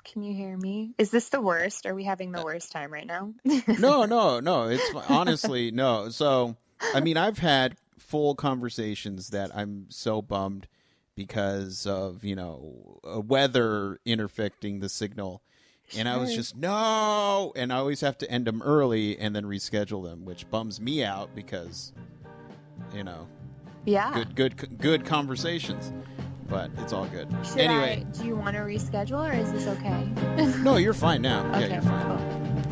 Can you hear me? Is this the worst? Are we having the worst time right now? No. Honestly, no. So, I mean, I've had full conversations that I'm so bummed because of, weather interfecting the signal. And I was Sure. just, no. And I always have to end them early and then reschedule them, which bums me out because, you know, Yeah. good conversations. But it's all good. Anyway, Do you want to reschedule or is this okay? no, you're fine now. Yeah, Okay, you're fine. cool.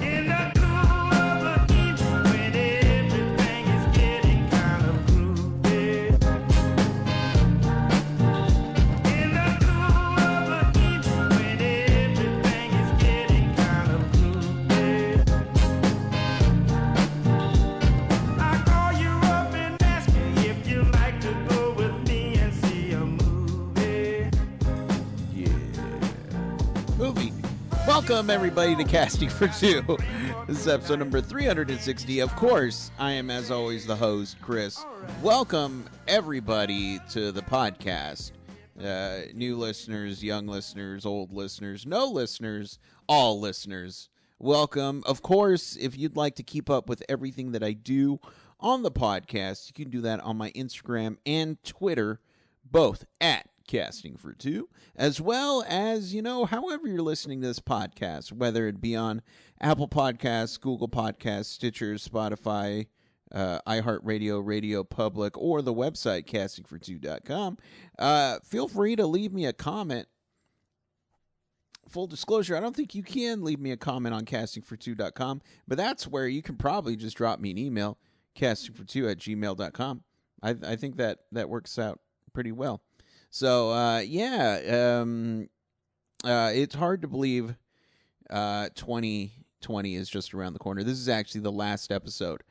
In the cool of the evening when everything is getting kind of groovy. In the cool of the evening when everything is getting kind of groovy. I call you up and ask you if you like to go with me and see a movie. Yeah. Movie. Welcome, everybody, to Casting for Two. This is episode number 360. Of course, I am, as always, the host, Chris. Welcome, everybody, to the podcast. New listeners, young listeners, old listeners, no listeners, all listeners. Welcome. Of course, if you'd like to keep up with everything that I do on the podcast, you can do that on my Instagram and Twitter, both at Casting for Two, as well as, however you're listening to this podcast, whether it be on Apple Podcasts, Google Podcasts, Stitcher, Spotify, iHeartRadio, Radio Public, or the website castingfor2.com. Feel free to leave me a comment. Full disclosure, I don't think you can leave me a comment on castingfor2.com, but that's where you can probably just drop me an email, castingfor2@gmail.com. I think that works out pretty well. So, it's hard to believe 2020 is just around the corner. This is actually the last episode,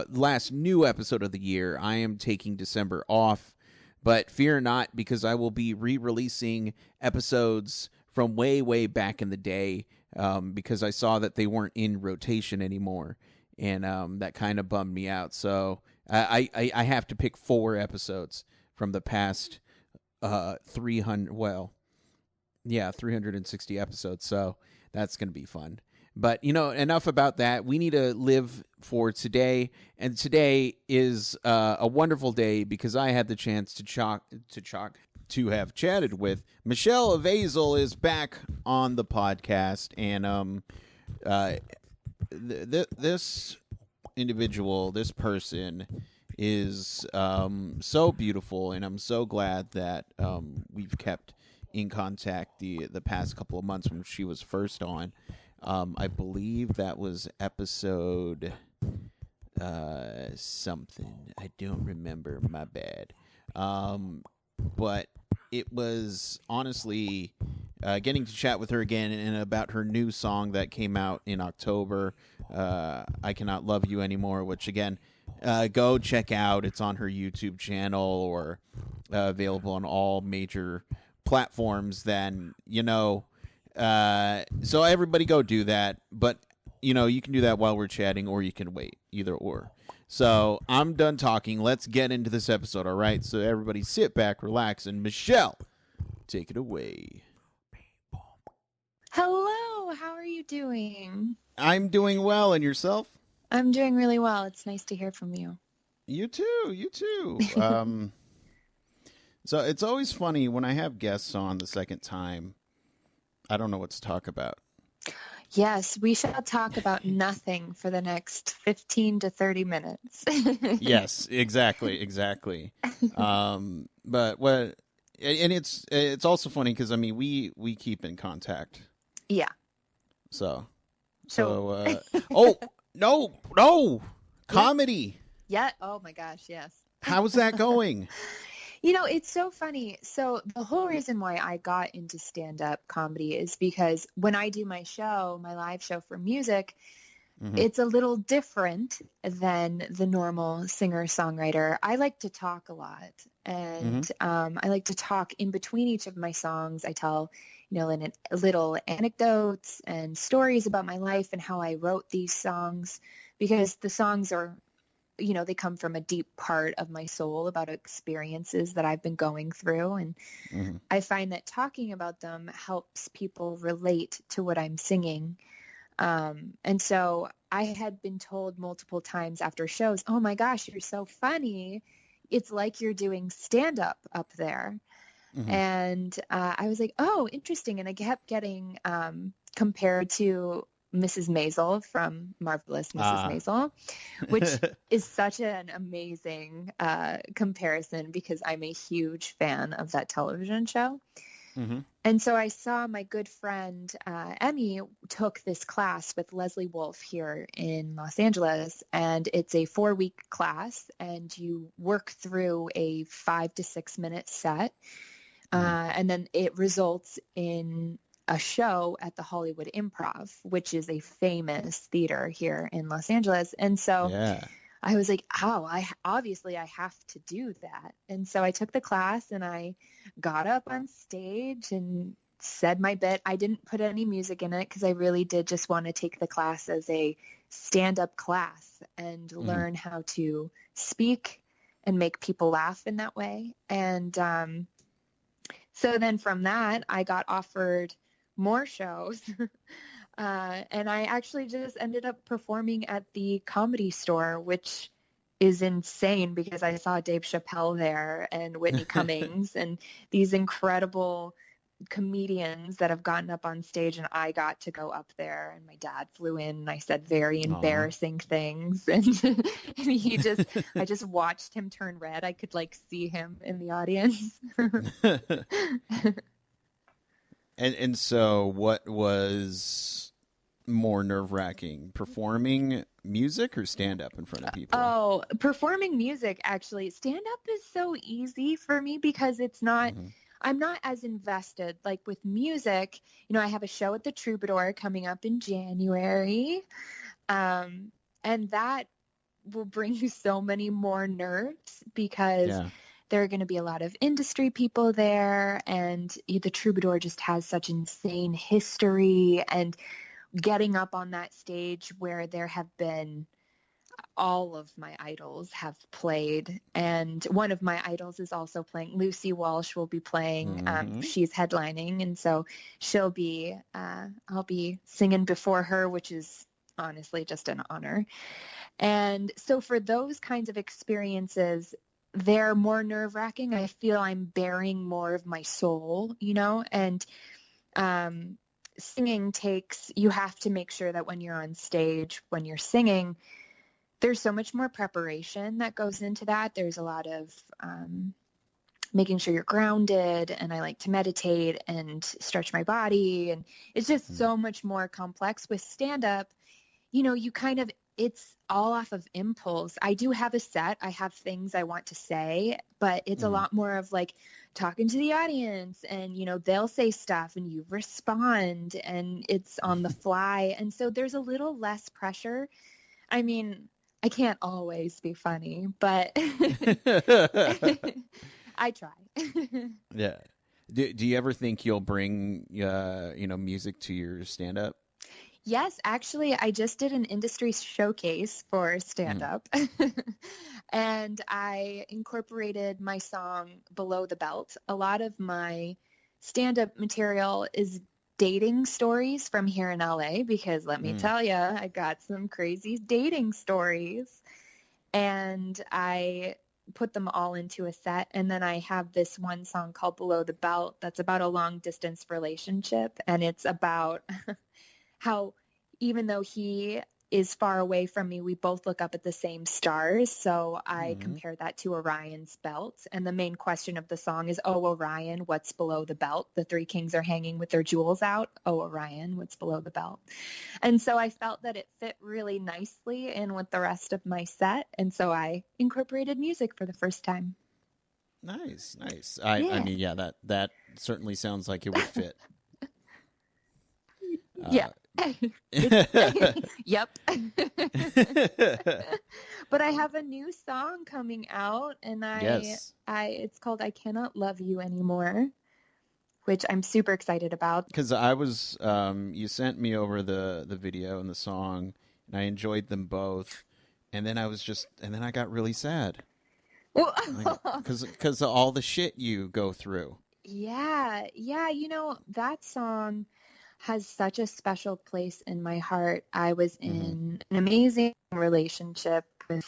last new episode of the year. I am taking December off, but fear not, because I will be re-releasing episodes from way, way back in the day, because I saw that they weren't in rotation anymore, and that kind of bummed me out. So I have to pick 4 episodes from the past 360 episodes, so that's going to be fun. But, enough about that. We need to live for today, and today is a wonderful day because I had the chance to have chatted with Michelle Vezilj. Is back on the podcast, and this individual, this person, is so beautiful, and I'm so glad that we've kept in contact the past couple of months when she was first on. I believe that was episode something. I don't remember, my bad. But it was honestly getting to chat with her again and about her new song that came out in October, I Cannot Love You Anymore, which, again, go check out. It's on her YouTube channel or available on all major platforms. Then, so everybody go do that. But, you can do that while we're chatting, or you can wait, either or. So I'm done talking. Let's get into this episode, all right? So everybody sit back, relax, and Michelle, take it away. Hello, how are you doing? I'm doing well, and yourself? I'm doing really well. It's nice to hear from you. You too. So it's always funny when I have guests on the second time. I don't know what to talk about. Yes, we shall talk about nothing for the next 15 to 30 minutes. Yes, exactly. But what, and it's also funny because, I mean, we keep in contact. Yeah. So oh, no, comedy. Yeah. Oh my gosh, yes. How's that going? It's so funny. So the whole reason why I got into stand-up comedy is because when I do my live show for music, it's a little different than the normal singer-songwriter. I like to talk a lot, and I like to talk in between each of my songs. I tell, little anecdotes and stories about my life and how I wrote these songs, because the songs are they come from a deep part of my soul about experiences that I've been going through. And I find that talking about them helps people relate to what I'm singing. And so I had been told multiple times after shows, oh my gosh, you're so funny. It's like you're doing stand-up up there. And I was like, oh, interesting. And I kept getting compared to Mrs. Maisel from Marvelous Mrs. Maisel, which is such an amazing comparison because I'm a huge fan of that television show. And so I saw my good friend Emmy took this class with Leslie Wolf here in Los Angeles, and it's a 4-week class, and you work through a 5 to 6 minute set, and then it results in a show at the Hollywood Improv, which is a famous theater here in Los Angeles. And so I was like, oh, I have to do that. And so I took the class and I got up on stage and said my bit. I didn't put any music in it because I really did just want to take the class as a stand-up class and learn how to speak and make people laugh in that way. And so then from that, I got offered more shows. And I actually just ended up performing at the Comedy Store, which is insane because I saw Dave Chappelle there and Whitney Cummings and these incredible comedians that have gotten up on stage, and I got to go up there, and my dad flew in and I said very embarrassing things, and, I just watched him turn red. I could see him in the audience. And so what was more nerve-wracking, performing music or stand-up in front of people? Oh, performing music, actually. Stand-up is so easy for me because it's not, I'm not as invested. Like with music, I have a show at the Troubadour coming up in January, and that will bring you so many more nerves because there are going to be a lot of industry people there, and the Troubadour just has such insane history, and getting up on that stage where there have been all of my idols have played, and one of my idols is also playing. Lucy Walsh will be playing. She's headlining, and so she'll be I'll be singing before her, which is honestly just an honor. And so for those kinds of experiences, they're more nerve-wracking. I feel I'm bearing more of my soul, and singing you have to make sure that when you're on stage, when you're singing, there's so much more preparation that goes into that. There's a lot of making sure you're grounded, and I like to meditate and stretch my body, and it's just so much more complex. With stand-up, you kind of, it's all off of impulse. I do have a set. I have things I want to say, but it's a lot more of talking to the audience, and, they'll say stuff and you respond, and it's on the fly. And so there's a little less pressure. I mean, I can't always be funny, but I try. Yeah. Do you ever think you'll bring, music to your stand-up? Yes, actually, I just did an industry showcase for stand-up, and I incorporated my song Below the Belt. A lot of my stand-up material is dating stories from here in LA because let me tell you, I got some crazy dating stories, and I put them all into a set. And then I have this one song called Below the Belt that's about a long-distance relationship, and it's about how even though he is far away from me, we both look up at the same stars. So I compare that to Orion's belt. And the main question of the song is, oh, Orion, what's below the belt? The three kings are hanging with their jewels out. Oh, Orion, what's below the belt? And so I felt that it fit really nicely in with the rest of my set. And so I incorporated music for the first time. Nice. I mean, that certainly sounds like it would fit. Yeah. Yep. But I have a new song coming out, and it's called I Cannot Love You Anymore, which I'm super excited about. Because I was, you sent me over the video and the song, and I enjoyed them both. and then I got really sad. Well, Because of all the shit you go through. yeah. That song has such a special place in my heart. I was in an amazing relationship with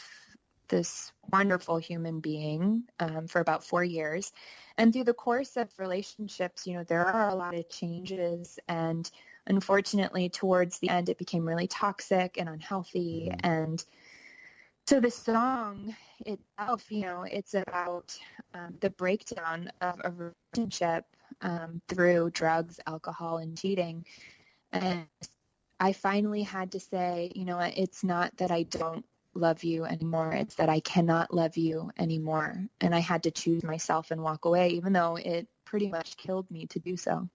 this wonderful human being for about 4 years. And through the course of relationships, there are a lot of changes. And unfortunately, towards the end, it became really toxic and unhealthy. And so the song itself, it's about the breakdown of a relationship through drugs, alcohol, and cheating. And I finally had to say, it's not that I don't love you anymore. It's that I cannot love you anymore. And I had to choose myself and walk away, even though it pretty much killed me to do so.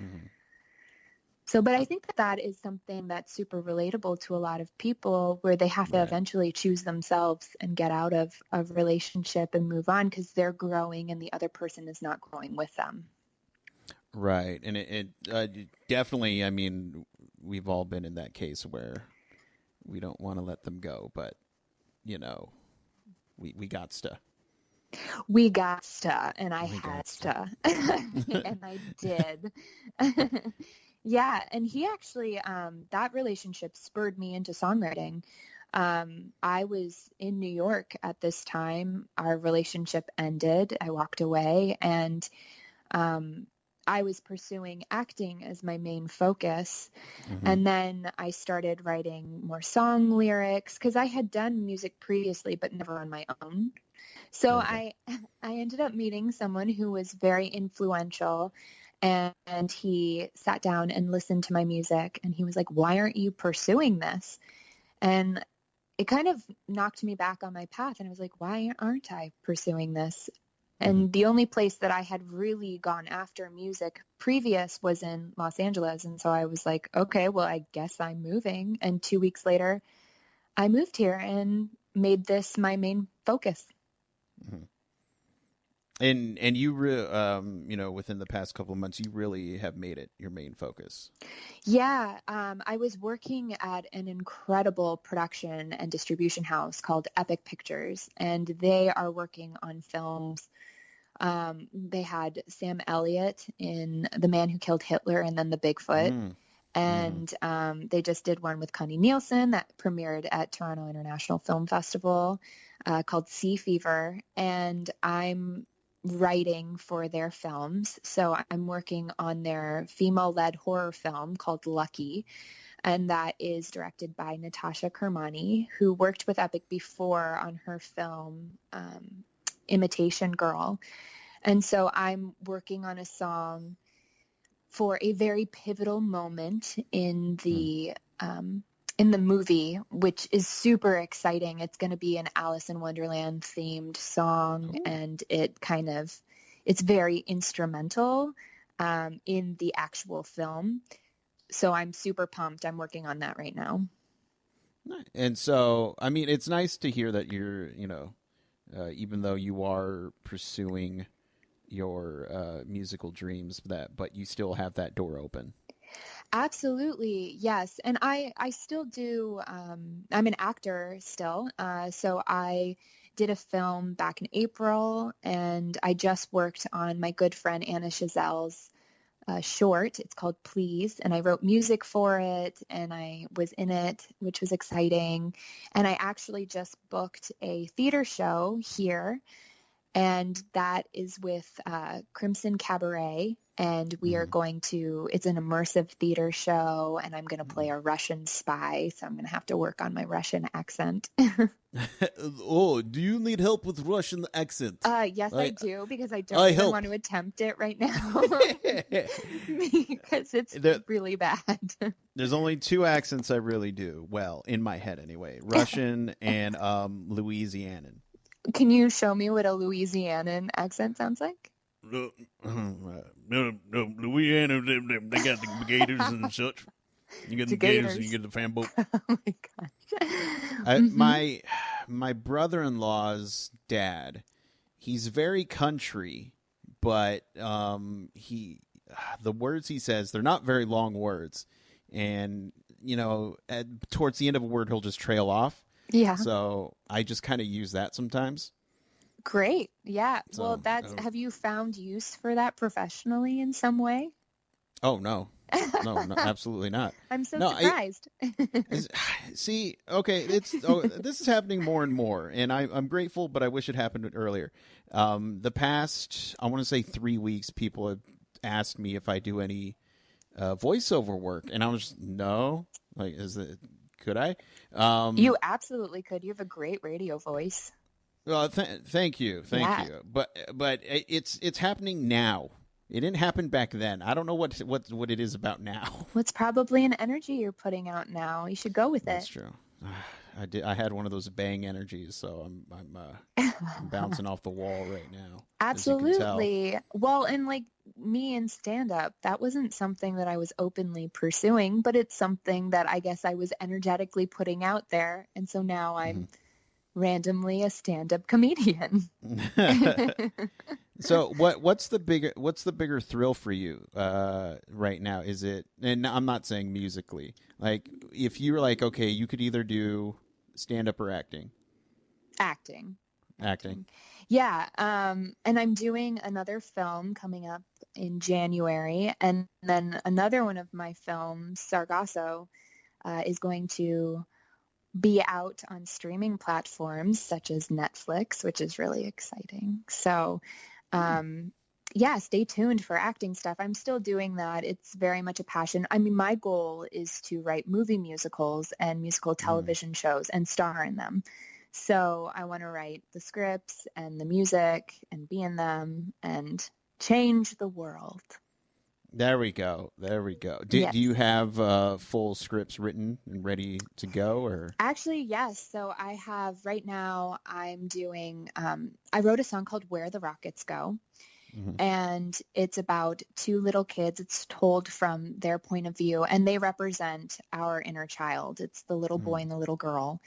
Mm-hmm. So, but I think that is something that's super relatable to a lot of people, where they have to eventually choose themselves and get out of a relationship and move on because they're growing and the other person is not growing with them. Right. And it definitely, I mean, we've all been in that case where we don't want to let them go, but, we got to. We got to, and I had to, and I did. Yeah, and he actually, that relationship spurred me into songwriting. I was in New York at this time. Our relationship ended. I walked away, and I was pursuing acting as my main focus. And then I started writing more song lyrics because I had done music previously, but never on my own. So I ended up meeting someone who was very influential, and he sat down and listened to my music, and he was like, "Why aren't you pursuing this?" And it kind of knocked me back on my path, and I was like, "Why aren't I pursuing this?" And the only place that I had really gone after music previous was in Los Angeles. And so I was like, okay, well, I guess I'm moving. And 2 weeks later, I moved here and made this my main focus. And you, within the past couple of months, you really have made it your main focus. Yeah. I was working at an incredible production and distribution house called Epic Pictures, and they are working on films. They had Sam Elliott in The Man Who Killed Hitler and then The Bigfoot. And they just did one with Connie Nielsen that premiered at Toronto International Film Festival called Sea Fever. And I'm writing for their films. So I'm working on their female-led horror film called Lucky. And that is directed by Natasha Kermani, who worked with Epic before on her film Imitation Girl. And so I'm working on a song for a very pivotal moment in the movie, which is super exciting. It's going to be an Alice in Wonderland themed song, and it's very instrumental in the actual film. So I'm super pumped. I'm working on that right now. And so, I mean, it's nice to hear that you're, even though you are pursuing your musical dreams, but you still have that door open. Absolutely, yes. And I still do. I'm an actor still. So I did a film back in April, and I just worked on my good friend Anna Chazelle's short. It's called Please, and I wrote music for it, and I was in it, which was exciting. And I actually just booked a theater show here, and that is with Crimson Cabaret, and we are going to, it's an immersive theater show, and I'm going to play a Russian spy, so I'm going to have to work on my Russian accent. Oh, do you need help with Russian accent? Yes, I do, because I don't even want to attempt it right now, because it's really bad. There's only two accents I really do well, in my head anyway, Russian and Louisianan. Can you show me what a Louisianan accent sounds like? Louisiana, they got the gators and such. You get the gators and you get the fan boat. Oh my gosh. My brother-in-law's dad, he's very country, but the words he says, they're not very long words. And, towards the end of a word, he'll just trail off. Yeah. So I just kind of use that sometimes. Great. Yeah. Well, So, have you found use for that professionally in some way? oh no, no, absolutely not. I'm so No, surprised. Is- See, okay, this is happening more and more, and I'm grateful, but I wish it happened earlier. The past, I want to say 3 weeks, people have asked me if I do any voiceover work, and I was no, like, could I? You absolutely could. You have a great radio voice. Well, thank you, Yeah. but it's happening now. It didn't happen back then. I don't know what it is about now. Well, it's probably an energy you're putting out now. You should go with That's it. true. I had one of those bang energies, so I'm bouncing off the wall right now. As you can tell. Absolutely. Well, and like me in stand up, that wasn't something that I was openly pursuing, but it's something that I guess I was energetically putting out there. And so now I'm randomly a stand up comedian. So what's the bigger thrill for you right now? Is it, and I'm not saying musically, like if you were like, okay, you could either do stand up or acting. Acting. Yeah. And I'm doing another film coming up in January. And then another one of my films, Sargasso, is going to be out on streaming platforms such as Netflix, which is really exciting. So, yeah, stay tuned for acting stuff. I'm still doing that. It's very much a passion. I mean, my goal is to write movie musicals and musical television shows and star in them. So I want to write the scripts and the music and be in them and change the world. There we go. Do you have full scripts written and ready to go, or? Actually, yes. So I have right now, I'm doing, I wrote a song called Where the Rockets Go. And it's about two little kids. It's told from their point of view, and they represent our inner child. It's the little boy and the little girl.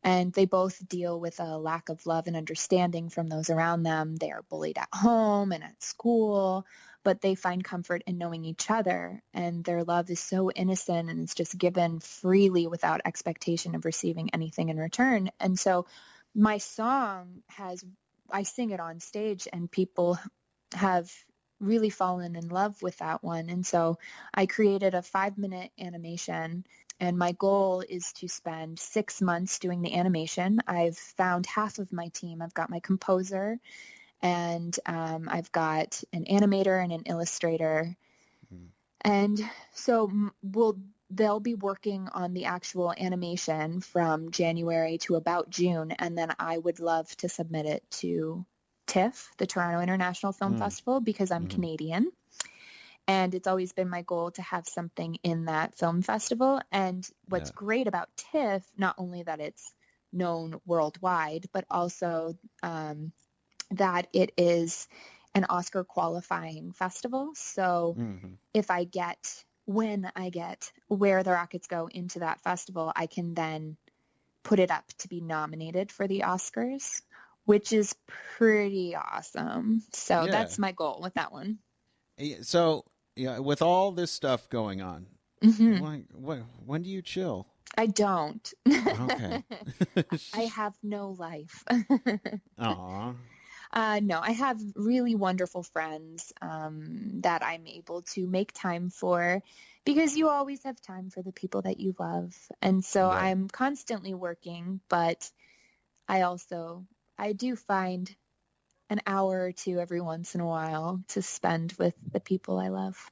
And they both deal with a lack of love and understanding from those around them. They are bullied at home and at school, but they find comfort in knowing each other. And their love is so innocent and it's just given freely without expectation of receiving anything in return. And so my song I sing it on stage, and people have really fallen in love with that one. And so I created a 5-minute animation, and my goal is to spend 6 months doing the animation. I've found half of my team. I've got my composer, and I've got an animator and an illustrator. And so they'll be working on the actual animation from January to about June, and then I would love to submit it to TIFF, the Toronto International Film Festival, because I'm Canadian. And it's always been my goal to have something in that film festival. And what's great about TIFF, not only that it's known worldwide, but also that it is an Oscar qualifying festival. So when I get Where the Rockets Go into that festival, I can then put it up to be nominated for the Oscars, which is pretty awesome. So that's my goal with that one. So, yeah, with all this stuff going on, when do you chill? I don't. Okay. I have no life. Aw. No, I have really wonderful friends that I'm able to make time for, because you always have time for the people that you love. And so I'm constantly working, but I do find an hour or two every once in a while to spend with the people I love.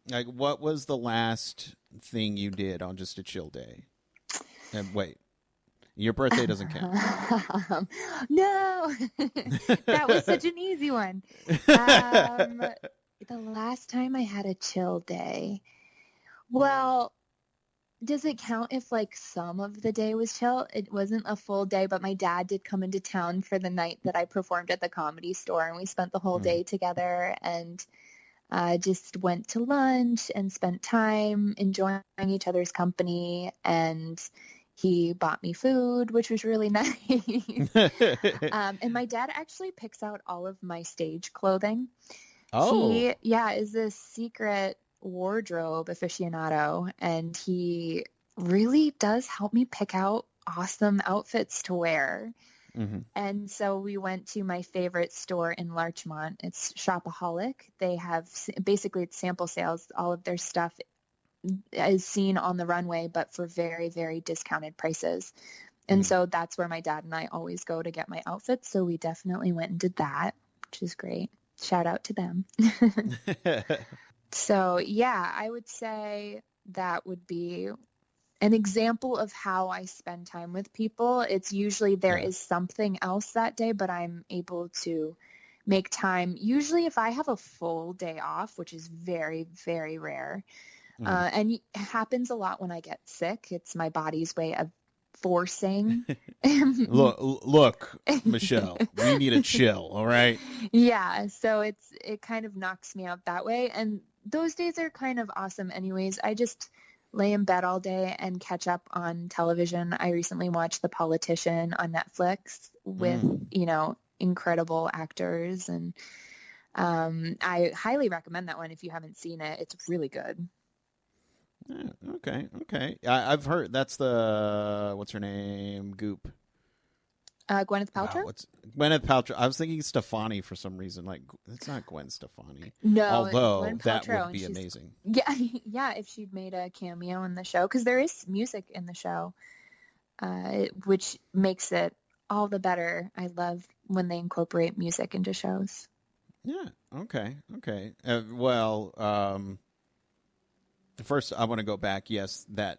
Like, what was the last thing you did on just a chill day? And wait, your birthday doesn't count. No, that was such an easy one. The last time I had a chill day, well, does it count if like some of the day was chill? It wasn't a full day, but my dad did come into town for the night that I performed at the Comedy Store, and we spent the whole day together and just went to lunch and spent time enjoying each other's company. And he bought me food, which was really nice. And my dad actually picks out all of my stage clothing. Oh. He, is this secret wardrobe aficionado, and he really does help me pick out awesome outfits to wear. Mm-hmm. And so we went to my favorite store in Larchmont. It's Shopaholic. They have basically it's sample sales. All of their stuff is seen on the runway, but for very, very discounted prices. And so that's where my dad and I always go to get my outfits. So we definitely went and did that, which is great. Shout out to them. So yeah, I would say that would be an example of how I spend time with people. It's usually there is something else that day, but I'm able to make time. Usually if I have a full day off, which is very, very rare, and it happens a lot when I get sick. It's my body's way of forcing. Look, Michelle, we need to chill, all right? Yeah, so it kind of knocks me out that way. And those days are kind of awesome anyways. I just lay in bed all day and catch up on television. I recently watched The Politician on Netflix with, incredible actors. And I highly recommend that one if you haven't seen it. It's really good. Yeah, okay. I've heard that's the what's her name? Goop. Gwyneth Paltrow? Wow, what's Gwyneth Paltrow? I was thinking Stefani for some reason. Like it's not Gwen Stefani. No, although Gwyneth that Paltrow, would be and amazing. Yeah, yeah. If she'd made a cameo in the show, because there is music in the show, which makes it all the better. I love when they incorporate music into shows. Yeah. Okay. First, I want to go back. Yes, that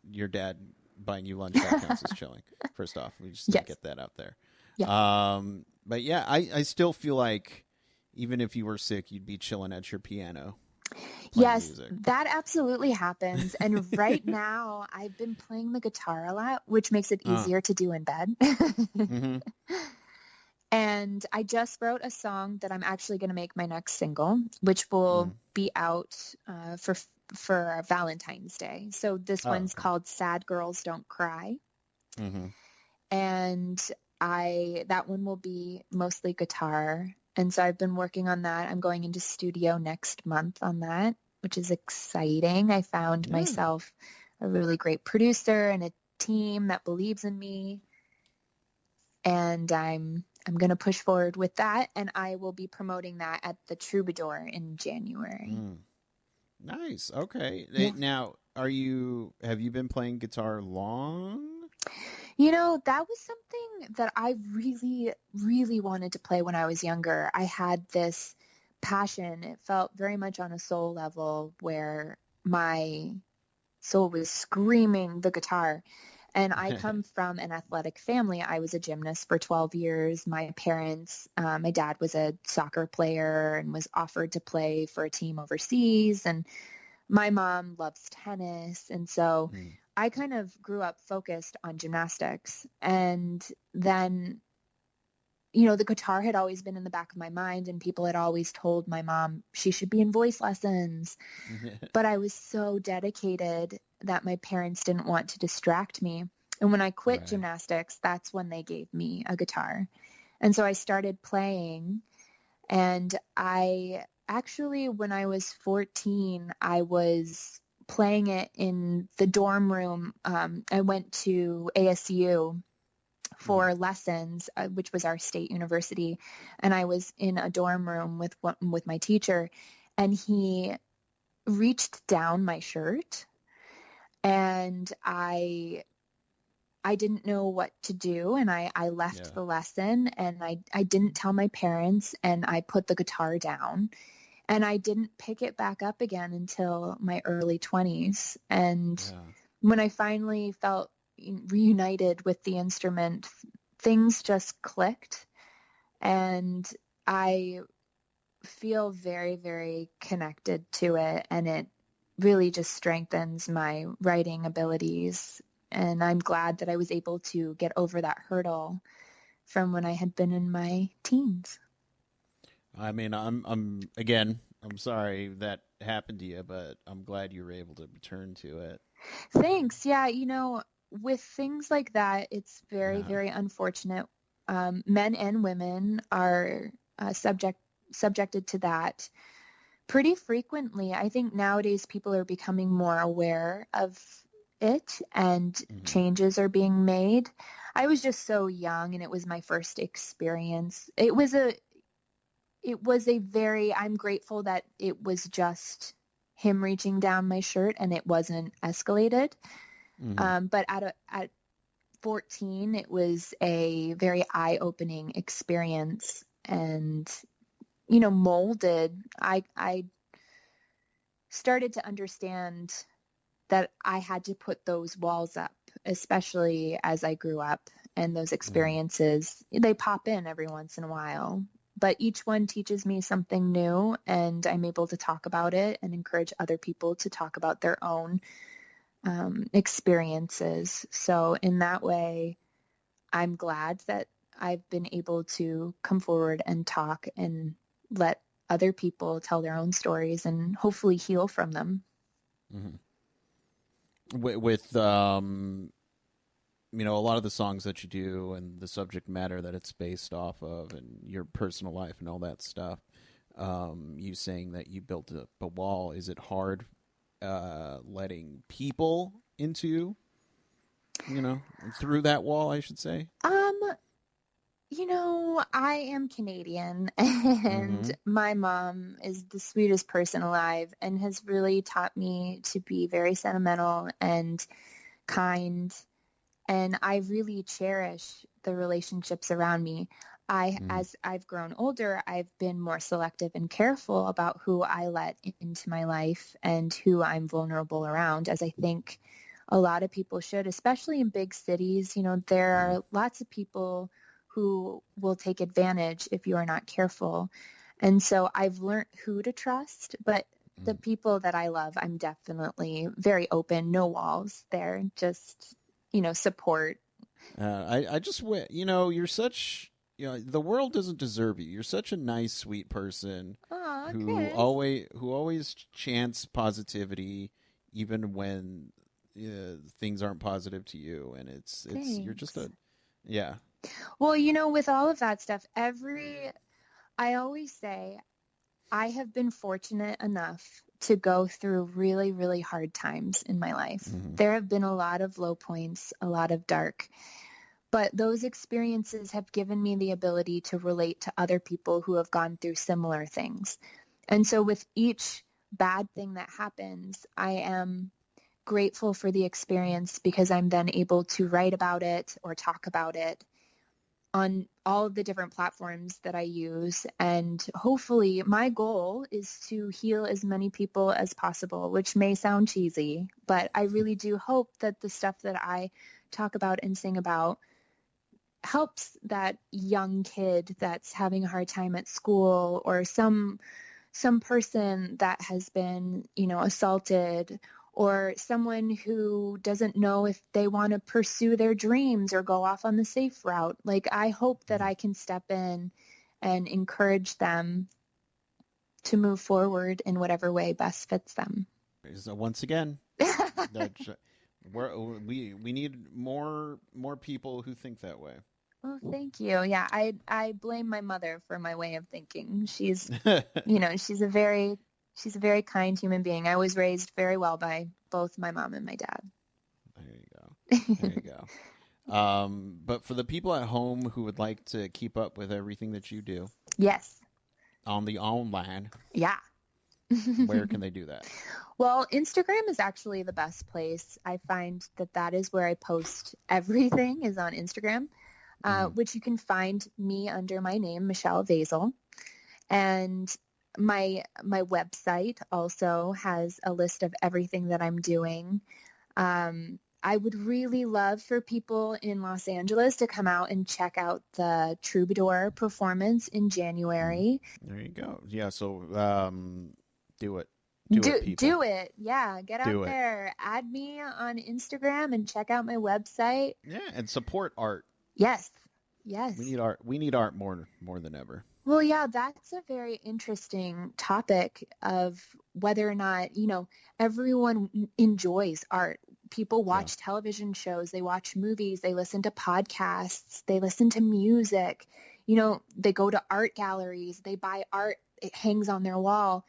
your dad buying you lunch that counts as chilling. First off, we just need to get that out there. Yeah. But yeah, I still feel like even if you were sick, you'd be chilling at your piano. Yes, music. that absolutely happens. And right now, I've been playing the guitar a lot, which makes it easier to do in bed. Mm-hmm. And I just wrote a song that I'm actually going to make my next single, which will be out for Valentine's Day. So this one's called Sad Girls Don't Cry. Mm-hmm. And that one will be mostly guitar. And so I've been working on that. I'm going into studio next month on that, which is exciting. I found myself a really great producer and a team that believes in me. And I'm going to push forward with that, and I will be promoting that at the Troubadour in January. Nice. Okay. Yeah. Now, have you been playing guitar long? That was something that I really, really wanted to play when I was younger. I had this passion. It felt very much on a soul level where my soul was screaming the guitar. And I come from an athletic family. I was a gymnast for 12 years. My parents, my dad was a soccer player and was offered to play for a team overseas. And my mom loves tennis. And so I kind of grew up focused on gymnastics. And then, the guitar had always been in the back of my mind, and people had always told my mom she should be in voice lessons. But I was so dedicated that my parents didn't want to distract me. And when I quit gymnastics, that's when they gave me a guitar. And so I started playing. And I actually, when I was 14, I was playing it in the dorm room. I went to ASU for lessons, which was our state university. And I was in a dorm room with my teacher, and he reached down my shirt, and I didn't know what to do, and I left the lesson, and I didn't tell my parents, and I put the guitar down, and I didn't pick it back up again until my early 20s. And when I finally felt reunited with the instrument, things just clicked, and I feel very, very connected to it, and it really just strengthens my writing abilities. And I'm glad that I was able to get over that hurdle from when I had been in my teens. I mean, I'm sorry that happened to you, but I'm glad you were able to return to it. Thanks. Yeah, with things like that, it's very, very unfortunate. Men and women are subjected to that pretty frequently. I think nowadays people are becoming more aware of it and changes are being made. I was just so young and it was my first experience. I'm grateful that it was just him reaching down my shirt and it wasn't escalated. But at 14, it was a very eye-opening experience and, molded. I started to understand that I had to put those walls up, especially as I grew up, and those experiences, they pop in every once in a while. But each one teaches me something new, and I'm able to talk about it and encourage other people to talk about their own experiences. So in that way, I'm glad that I've been able to come forward and talk and let other people tell their own stories and hopefully heal from them. With a lot of the songs that you do and the subject matter that it's based off of and your personal life and all that stuff, you saying that you built up a wall, is it hard letting people into, through that wall, I should say? I am Canadian and my mom is the sweetest person alive and has really taught me to be very sentimental and kind. And I really cherish the relationships around me. As I've grown older, I've been more selective and careful about who I let into my life and who I'm vulnerable around, as I think a lot of people should, especially in big cities. There are lots of people who will take advantage if you are not careful. And so I've learned who to trust, but the people that I love, I'm definitely very open, no walls there, just, support. I just, you're such, the world doesn't deserve you. You're such a nice, sweet person who always chants positivity, even when things aren't positive to you. And you're just yeah. Well, with all of that stuff, I always say I have been fortunate enough to go through really, really hard times in my life. There have been a lot of low points, a lot of dark, but those experiences have given me the ability to relate to other people who have gone through similar things. And so with each bad thing that happens, I am grateful for the experience because I'm then able to write about it or talk about it on all of the different platforms that I use. And hopefully my goal is to heal as many people as possible, which may sound cheesy, but I really do hope that the stuff that I talk about and sing about helps that young kid that's having a hard time at school, or some person that has been, assaulted, or someone who doesn't know if they want to pursue their dreams or go off on the safe route. Like, I hope that I can step in and encourage them to move forward in whatever way best fits them. So once again, we need more people who think that way. Well, thank you. Yeah, I blame my mother for my way of thinking. She's, she's a very kind human being. I was raised very well by both my mom and my dad. There you go. But for the people at home who would like to keep up with everything that you do, yes, on the online, yeah, where can they do that? Well, Instagram is actually the best place. I find that is where I post everything, is on Instagram. Which you can find me under my name, Michelle Vezilj. And my website also has a list of everything that I'm doing. I would really love for people in Los Angeles to come out and check out the Troubadour performance in January. There you go. Yeah, so do it. Do it. Yeah, get out there. Add me on Instagram and check out my website. Yeah, and support art. Yes. We need art. We need art more than ever. Well, yeah, that's a very interesting topic of whether or not, everyone enjoys art. People watch television shows, they watch movies, they listen to podcasts, they listen to music, they go to art galleries, they buy art, it hangs on their wall.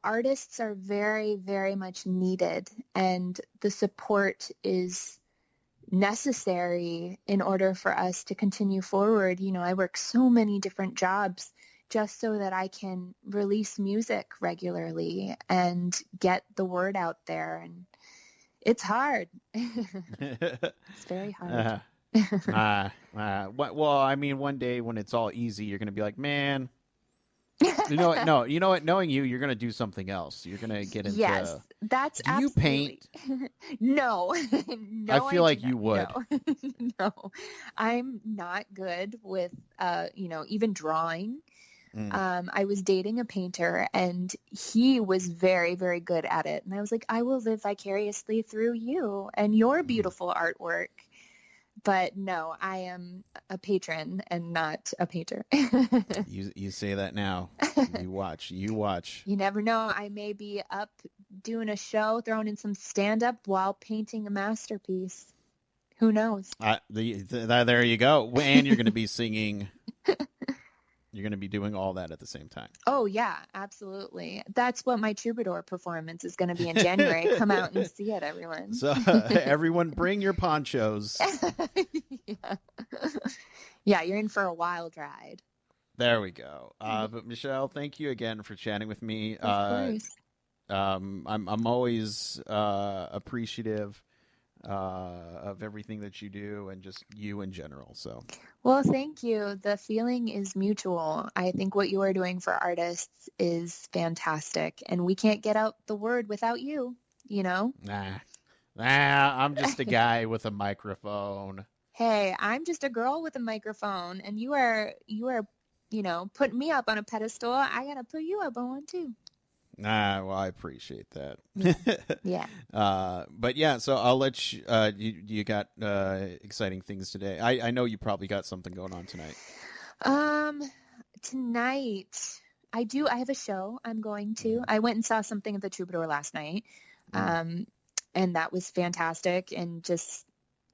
artists are very, very much needed, and the support is necessary in order for us to continue forward. I work so many different jobs just so that I can release music regularly and get the word out there. And it's hard. It's very hard. Well, I mean, one day when it's all easy, you're going to be like, man, you know what? No, you know what? Knowing you, you're going to do something else. You're going to get into. Yes, that's do you paint? No, no. I feel like you would. No. No, I'm not good with, even drawing. I was dating a painter, and he was very, very good at it. And I was like, I will live vicariously through you and your beautiful artwork. But no, I am a patron and not a painter. You say that now. You watch. You never know. I may be up doing a show, throwing in some stand-up while painting a masterpiece. Who knows? There you go. And you're going to be singing. You're going to be doing all that at the same time. Oh, yeah, absolutely. That's what my troubadour performance is going to be in January. Come out and see it, everyone. So everyone bring your ponchos. Yeah, you're in for a wild ride. There we go. But Michelle, thank you again for chatting with me. Of course. I'm always appreciative of everything that you do and just you in general. So, well, thank you. The feeling is mutual. I think what you are doing for artists is fantastic, and we can't get out the word without you, Nah, I'm just a guy with a microphone. Hey, I'm just a girl with a microphone, and you are putting me up on a pedestal. I got to put you up on one too. Well, I appreciate that. Yeah. But yeah, so I'll let you, you got exciting things today. I know you probably got something going on tonight. Tonight I do. I have a show I'm going to. I went and saw something at the Troubadour last night. And that was fantastic and just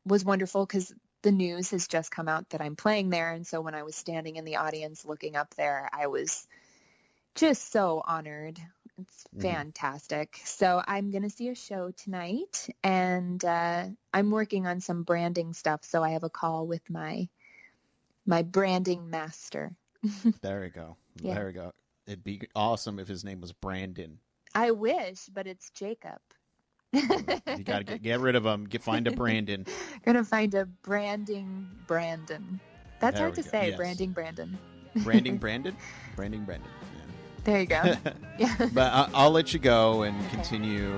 was wonderful because the news has just come out that I'm playing there. And so when I was standing in the audience looking up there, I was just so honored. It's fantastic. So I'm going to see a show tonight, and I'm working on some branding stuff. So I have a call with my branding master. There we go. Yeah. There we go. It'd be awesome if his name was Brandon. I wish, but it's Jacob. You got to get rid of him. Find a Brandon. Gonna find a branding Brandon. That's there hard to go. say. Yes. Branding Brandon. Branding Brandon? Branding Brandon. Yeah. There you go. Yeah. But I'll let you go and continue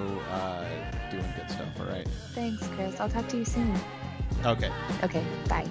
doing good stuff. All right. Thanks, Chris. I'll talk to you soon. Okay. Okay. Bye.